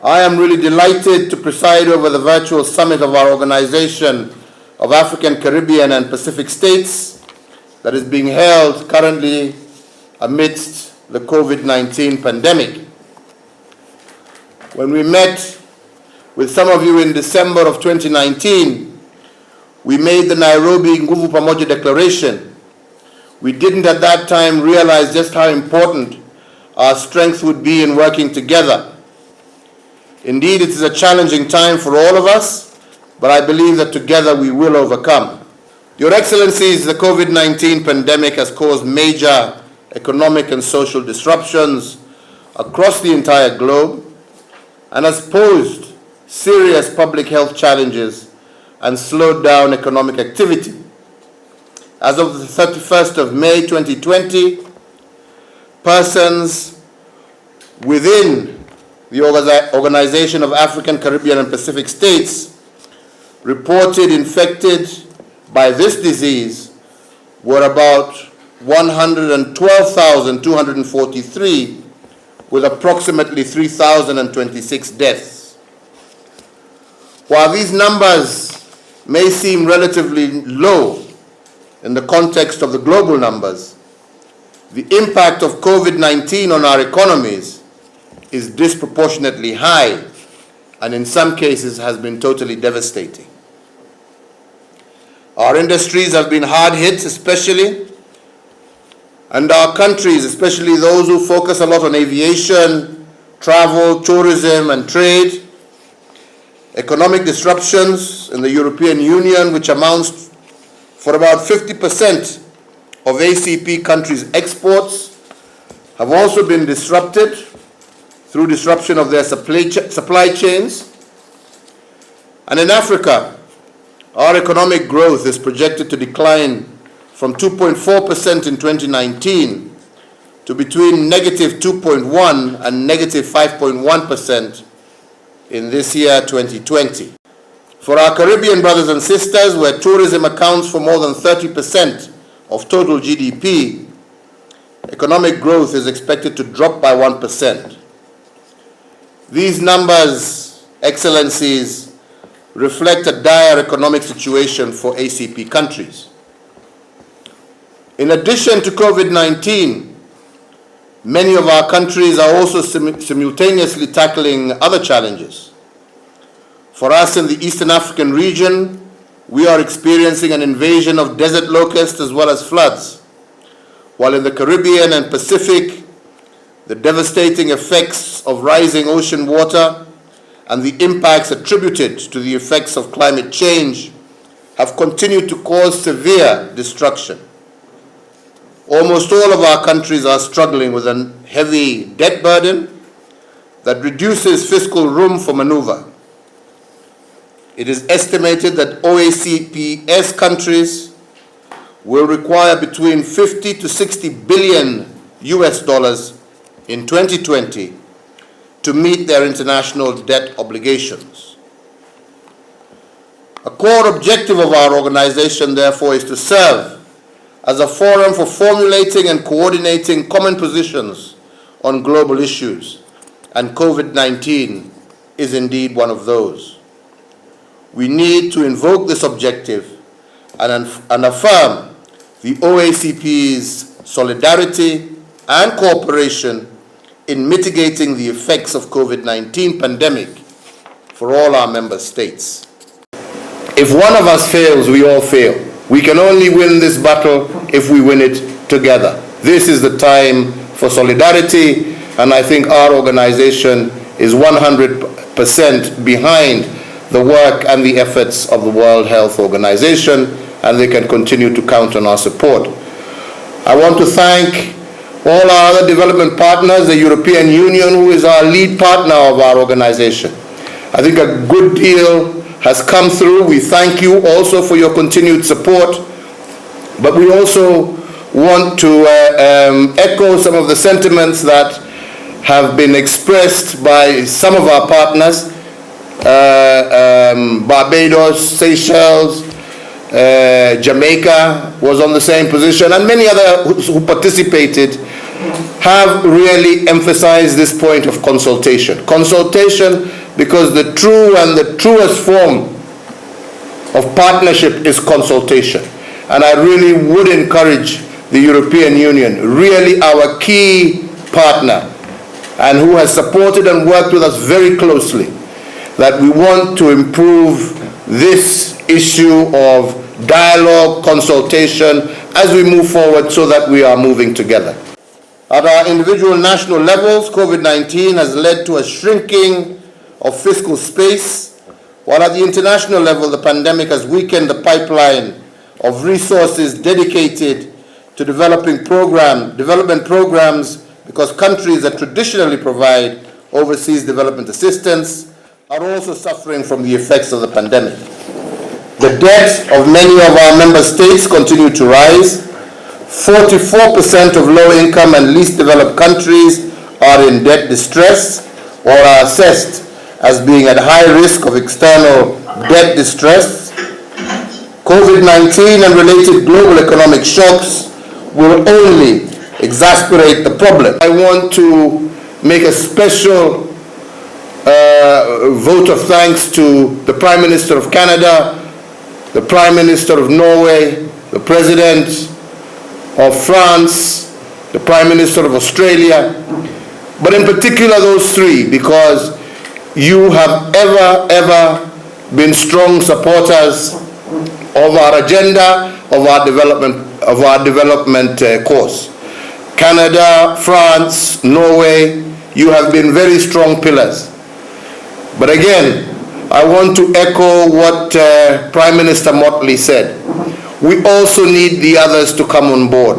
I am really delighted to preside over the virtual summit of our Organization of African, Caribbean and Pacific States that is being held currently amidst the COVID-19 pandemic. When we met with some of you in December of 2019, we made the Nairobi Nguvu Pamoja Declaration. We didn't at that time realize just how important our strength would be in working together. Indeed, it is a challenging time for all of us, but I believe that together we will overcome. Your Excellencies, the COVID-19 pandemic has caused major economic and social disruptions across the entire globe and has posed serious public health challenges and slowed down economic activity. As of the 31st of May 2020, persons within the Organization of African, Caribbean and Pacific States reported infected by this disease were about 112,243, with approximately 3,026 deaths. While these numbers may seem relatively low in the context of the global numbers, the impact of COVID-19 on our economies is disproportionately high and in some cases has been totally devastating. Our industries have been hard hit especially, and our countries, especially those who focus a lot on aviation, travel, tourism and trade. Economic disruptions in the European Union, which amounts for about 50% of ACP countries' exports, have also been disrupted through disruption of their supply chains. And in Africa, our economic growth is projected to decline from 2.4% in 2019 to between negative 2.1 and negative 5.1% in this year 2020. For our Caribbean brothers and sisters, where tourism accounts for more than 30% of total GDP, economic growth is expected to drop by 1%. These numbers, Excellencies, reflect a dire economic situation for ACP countries. In addition to COVID-19, many of our countries are also simultaneously tackling other challenges. For us in the Eastern African region, we are experiencing an invasion of desert locusts as well as floods, while in the Caribbean and Pacific, the devastating effects of rising ocean water and the impacts attributed to the effects of climate change have continued to cause severe destruction. Almost all of our countries are struggling with a heavy debt burden that reduces fiscal room for maneuver. It is estimated that OACPS countries will require between 50 to 60 billion US dollars in 2020 to meet their international debt obligations. A core objective of our organization, therefore, is to serve as a forum for formulating and coordinating common positions on global issues, and COVID-19 is indeed one of those. We need to invoke this objective and affirm the OACP's solidarity and cooperation in mitigating the effects of COVID-19 pandemic for all our member states. If one of us fails, we all fail. We can only win this battle if we win it together. This is the time for solidarity, and I think our organization is 100% behind the work and the efforts of the World Health Organization, and they can continue to count on our support. I want to thank all our other development partners, the European Union, who is our lead partner of our organization. I think a good deal has come through. We thank you also for your continued support, but we also want to echo some of the sentiments that have been expressed by some of our partners, Barbados, Seychelles, Jamaica was on the same position, and many others who participated have really emphasized this point of consultation. Consultation, because the true and the truest form of partnership is consultation. And I really would encourage the European Union, really our key partner, and who has supported and worked with us very closely, that we want to improve this issue of dialogue, consultation, as we move forward so that we are moving together. At our individual national levels, COVID-19 has led to a shrinking of fiscal space, while at the international level, the pandemic has weakened the pipeline of resources dedicated to development programs, because countries that traditionally provide overseas development assistance are also suffering from the effects of the pandemic. The debt of many of our member states continue to rise. 44% of low-income and least developed countries are in debt distress or are assessed as being at high risk of external debt distress. COVID-19 and related global economic shocks will only exacerbate the problem. I want to make a special vote of thanks to the Prime Minister of Canada, the Prime Minister of Norway, the President of France, the Prime Minister of Australia, but in particular those three, because you have ever been strong supporters of our agenda, of our development course. Canada, France, Norway, you have been very strong pillars. But again, I want to echo what Prime Minister Motley said. We also need the others to come on board.